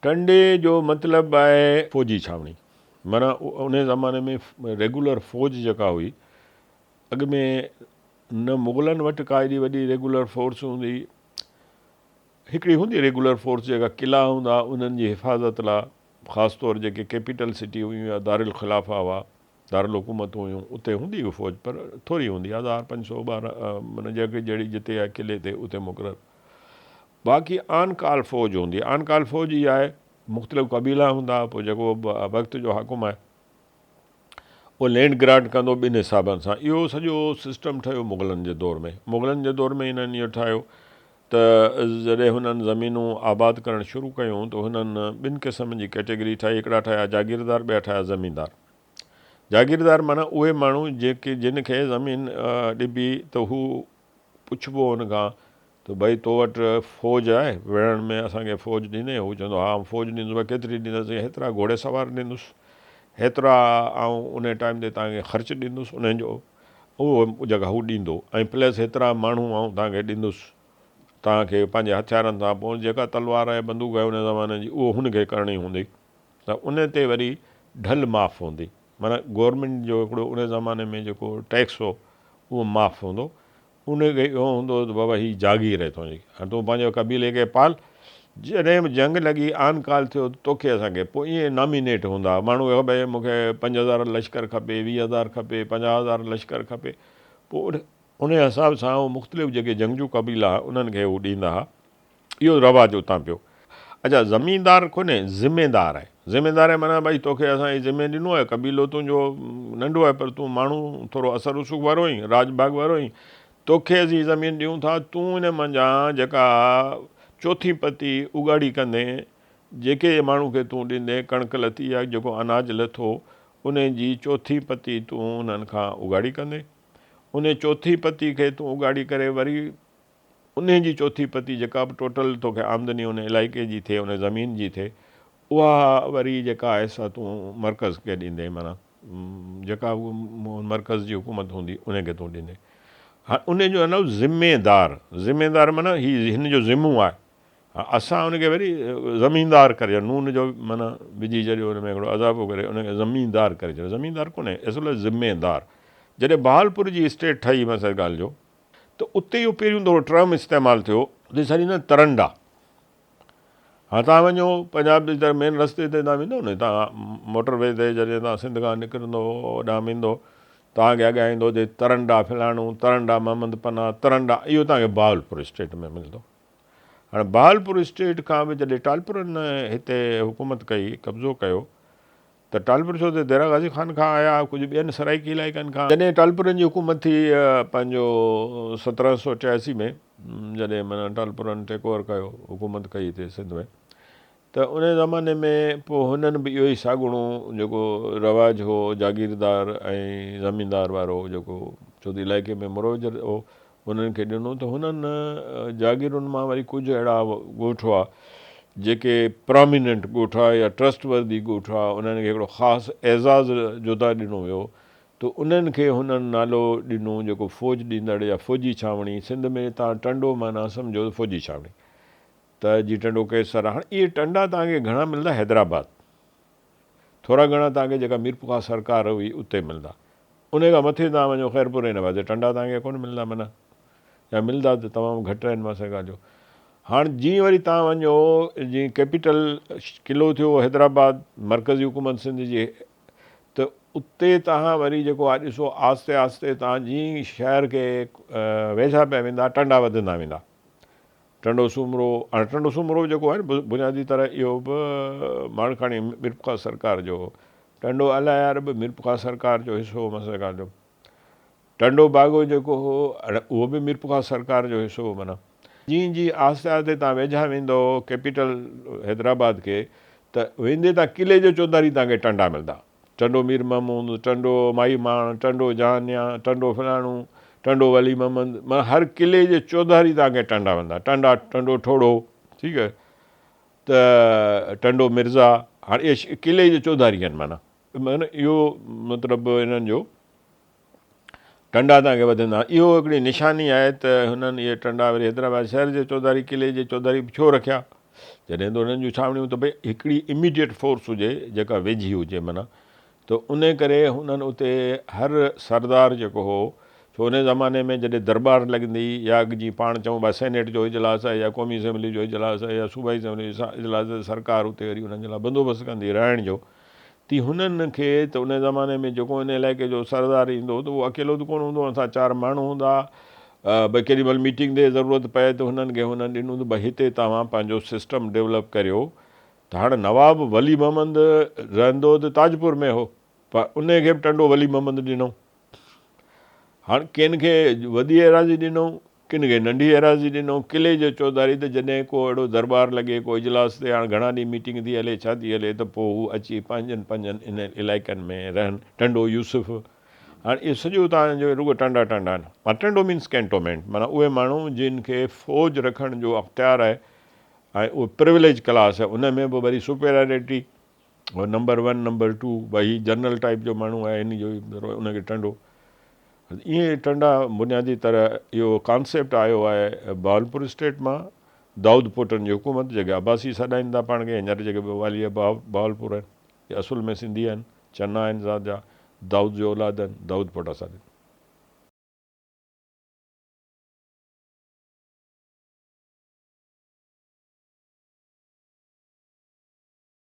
टंडे जो मतिलबु आहे फ़ौजी छावनी। माना उन ज़माने में रेगुलर फ़ौज जेका हुई, अॻु में न मुग़लनि वटि का एॾी वॾी रेगुलर फोर्स हूंदी, हिकिड़ी हूंदी रेगुलर फोर्स जेका क़िला हूंदा उन्हनि जी हिफ़ाज़त लाइ, ख़ासि तौरु जेके कैपिटल सिटी हुयूं या दारुल ख़िलाफ़ा हुआ, दारुल हुकूमत हुयूं, उते हूंदी हुई फ़ौज, पर थोरी हूंदी, 1500 माना जेके जहिड़ी जिते आहे क़िले ते उते मुक़ररु। बाक़ी आन काल फ़ौज हूंदी। आन काल फ़ौज इहा आहे, मुख़्तलिफ़ क़बीला हूंदा, पोइ जेको वक़्त जो हाकुम आहे उहो लैंड ग्रांट कंदो ॿिनि हिसाबनि सां। इहो सॼो सिस्टम ठहियो मुग़लनि जे दौर में। मुग़लनि जे दौर में हिननि इहो ठाहियो त जॾहिं हुननि ज़मीनूं आबाद करणु शुरू कयूं त हुननि ॿिनि क़िस्म जी कैटेगरी ठाही। हिकिड़ा ठाहिया जागीरदार, ॿिया ठाहिया ज़मीनदार। जागीरदार माना उहे माण्हू जेके जिन खे ज़मीन ॾिबी त हू पुछिबो हुन खां त भई तो वटि फ़ौज आहे, विढ़ण में असांखे फ़ौज ॾींदे? हू चवंदो हा फ़ौज ॾींदुसि। केतिरी ॾींदुसि? हेतिरा घोड़े सवार ॾींदुसि, हेतिरा ऐं उन टाइम ते तव्हांखे ख़र्चु ॾींदुसि उन्हनि जो, उहो जॻह हू ॾींदो, ऐं प्लस हेतिरा माण्हू ऐं तव्हांखे ॾींदुसि तव्हांखे पंहिंजे हथियारनि सां। पोइ जेका तलवार ऐं बंदूक आहे उन ज़माने जी उहो हुनखे करणी हूंदी, त उन ते वरी ढल माफ़ हूंदी। माना गवर्नमेंट जो हिकिड़ो उन ज़माने में जेको टैक्स हो उहो माफ़ हूंदो। उनखे इहो हूंदो त बाबा हीअ जागीर आहे तुंहिंजी, हाणे तूं पंहिंजे क़बीले खे पाल। जॾहिं बि जंग लॻी, आन काल थियो, तोखे असांखे पोइ ईअं नॉमिनेट हूंदा माण्हू, भई मूंखे 5000 लश्कर खपे, 20,000 खपे, 50,000 लश्कर खपे। पोइ उन हिसाब सां उहो मुख़्तलिफ़ जेके जंगजू क़बीला उन्हनि खे उहो ॾींदा हुआ। इहो रवाजु उतां पियो। अच्छा, ज़मीनदार कोन्हे, ज़िमेदार आहे। ज़िमेदार आहे माना भई तोखे असां इहे ज़िमे ॾिनो आहे, क़बीलो तुंहिंजो नंढो आहे पर तूं माण्हू थोरो असर उसुक वारो आहीं, राजबाग वारो आहीं, तोखे असीं ज़मीन ॾियूं था, तूं इन मंझां जेका चोथी पती उगाड़ी कंदे, जेके माण्हू खे तूं ॾींदे कणिक लथी या जेको अनाज लथो, उन जी चोथी पती तूं उन्हनि खां उगाड़ी कंदे। उन चोथी पती खे तूं उगाड़ी करे वरी उन जी चोथी पती जेका बि टोटल तोखे आमदनी उन इलाइक़े जी थिए, उन ज़मीन जी थिए, उहा वरी जेका आहे सा तूं मर्कज़ खे ॾींदे। माना जेका मर्कज़ जी हुकूमत हूंदी उनखे तूं ॾींदे। हाणे उन जो नालो ज़िमेदार। ज़िमेदार माना हिन जो ज़िमो आहे। असां उनखे वरी ज़मीनदार करे, नून जो माना विझी छॾियो, हुन में हिकिड़ो अज़ाफ़ो करे उनखे ज़मीनदार करे छॾियो। ज़मीनदार कोन्हे, असुल ज़िमेदार। जॾहिं बहालपुर जी स्टेट ठही मसइल ॻाल्हि जो, त उते इहो पहिरियों दफ़ो टर्म इस्तेमालु थियो, उते छा ॾींदा तरंडा। हा, तव्हां वञो पंजाब जी तरफ़ मेन रस्ते ते तव्हां वेंदो न, तव्हां मोटरवे ते जॾहिं तव्हां सिंध खां निकिरंदो होॾां वेंदो, तव्हांखे अॻियां ईंदो जे तरंडा फलाणो, तरंडा मोहम्मद पना, तरंडा, इहो तव्हांखे बहावलपुर स्टेट में मिलंदो। हाणे बहावलपुर स्टेट खां बि जॾहिं टालपुरनि हिते हुकूमत कई, कब्ज़ो कयो, त टालपुर छो त देरा गाज़ी ख़ान खां आया, कुझु ॿियनि सराइकी इलाइक़नि खां। जॾहिं टालपुरनि जी हुकूमत थी पंहिंजो 1786 में, जॾहिं माना टालपुरनि टेक ओवर कयो, हुकूमत कई हिते सिंध में, त उन ज़माने में पोइ हुननि बि इहो ई साॻिणो जेको रवाजु हो जागीरदार ऐं ज़मीनदार वारो, जेको छो त इलाइक़े में मुरोजर हो, हुननि खे ॾिनो। त हुननि जागीरुनि मां वरी कुझु अहिड़ा ॻोठ हुआ जेके प्रोमिनेंट ॻोठ हुआ या ट्रस्टवर्दी ॻोठ हुआ, उन्हनि खे हिकिड़ो ख़ासि एज़ाज़ जुदा ॾिनो वियो। त उन्हनि खे हुननि नालो ॾिनो जेको फ़ौज ॾींदड़ या फ़ौजी छावणी। सिंध में तव्हां टंडो माना सम्झो फ़ौजी छावणी, त जी टंडो केसर। हाणे इहे टंडा तव्हांखे घणा मिलंदा? हैदराबाद। थोरा घणा तव्हांखे जेका मीरपुखा सरकार हुई उते मिलंदा। उन खां मथे तव्हां वञो ख़ैरपुर हिन पासे, टंडा तव्हांखे कोन मिलंदा, माना या मिलंदा त तमामु घटि आहिनि मसइला जो। हाणे जीअं वरी तव्हां वञो, जीअं कैपिटल क़िलो थियो हैदराबाद, मर्कज़ी हुकूमत सिंध जी, त उते तव्हां वरी जेको आहे ॾिसो, आहिस्ते आहिस्ते तव्हां जीअं शहर खे वेझा पिया वेंदा, टंडा वधंदा वेंदा। टंडो सूमरो, हाणे टंडो सूमरो जेको आहे न, बुनियादी तरह इहो बि माणखाणी मीरपुखा सरकार जो। टंडो अलायार बि मीरपुखा सरकार जो हिसो हो मसइला जो। टंडो बागो जेको हो, उहो बि मीरपुखा सरकार जो हिसो हो। माना जीअं जीअं आहिस्ते आहिस्ते तव्हां वेझा वेंदो कैपिटल हैदराबाद खे, त वेंदे तव्हां क़िले जो चौधारी तव्हांखे टंडा मिलंदा। टंडो मीर महमूद, टंडो माई माण, टंडो जहानिया, टंडो फलाणो, टंडो वली मोहम्मद, माना हर क़िले जे चौधारी तव्हांखे टंडा मिलंदा। टंडो ठोड़ो, ठीकु आहे, त टंडो मिर्ज़ा। हाणे इहे क़िले जे चौधारी आहिनि। माना इहो मतिलबु इन्हनि जो टंडा तव्हांखे वधंदा। इहो हिकिड़ी निशानी आहे त हुननि इहे टंडा वरी हैदराबाद शहर जे चौधारी, क़िले जे चौधारी छो रखिया, जॾहिं त उन्हनि जूं छावणियूं त भई हिकिड़ी इमीडिएट फोर्स हुजे जेका वेझी हुजे माना, त उन करे हुननि उते हर सरदार जेको हो, छो उन ज़माने में जॾहिं दरबार लॻंदी या जीअं पाण चऊं भाई सेनेट जो इजलास आहे या क़ौमी असेंबली जो इजलास आहे या सूबाई असेंबली जो इजलास आहे, सरकार उते वरी उन्हनि जे लाइ बंदोबस्तु कंदी रहण जो, ती हुननि खे त उन ज़माने में जेको इन इलाइक़े जो सरदार ईंदो त उहो अकेलो त कोन हूंदो, असां 4 माण्हू हूंदा। भई केॾी महिल मीटिंग ते ज़रूरत पए त हुननि खे हुननि ॾिनो त भई हिते तव्हां पंहिंजो सिस्टम डेवलप करियो। त हाणे नवाब वली मोहम्मद रहंदो त ताजपुर में हो, पर उन खे बि टंडो वली मोहम्मद ॾिनो। हाणे किन खे वॾी एराज़ी ॾिनो, किन खे नंढी एराज़ी ॾिनो, किले जो चौधारी। त जॾहिं को अहिड़ो दरबार लॻे, को इजलास ते हाणे घणा ॾींहं मीटिंग थी हले, छा थी हले, त पोइ हू अची पंहिंजनि इन इलाइक़नि में रहनि। टंडो यूसुफ, हाणे इहो सॼो तव्हांजो रुॻो टंडा टंडा आहिनि। टंडो मीन्स कैंटोनमेंट, माना उहे माण्हू जिन खे फ़ौज रखण जो अख़्तियार आहे ऐं उहो प्रिविलेज क्लास आहे। उन में बि वरी सुपेरियरिटी, नंबर 1 नंबर 2, भई जनरल टाइप जो माण्हू आहे इन जो उनखे टंडो। ईअं टंडा बुनियादी तरह इहो कॉन्सेप्ट आयो आहे बहावलपुर स्टेट मां, दाऊद पोटनि जी हुकूमत, जेके अब्बासी सॾाइनि था पाण खे, हींअर जेके वाली बहावलपुर आहिनि, इहे असुल में सिंधी आहिनि, चना आहिनि ज़ात जा, दाऊद जो औलाद आहिनि, दाऊद पोटा सॾाइनि।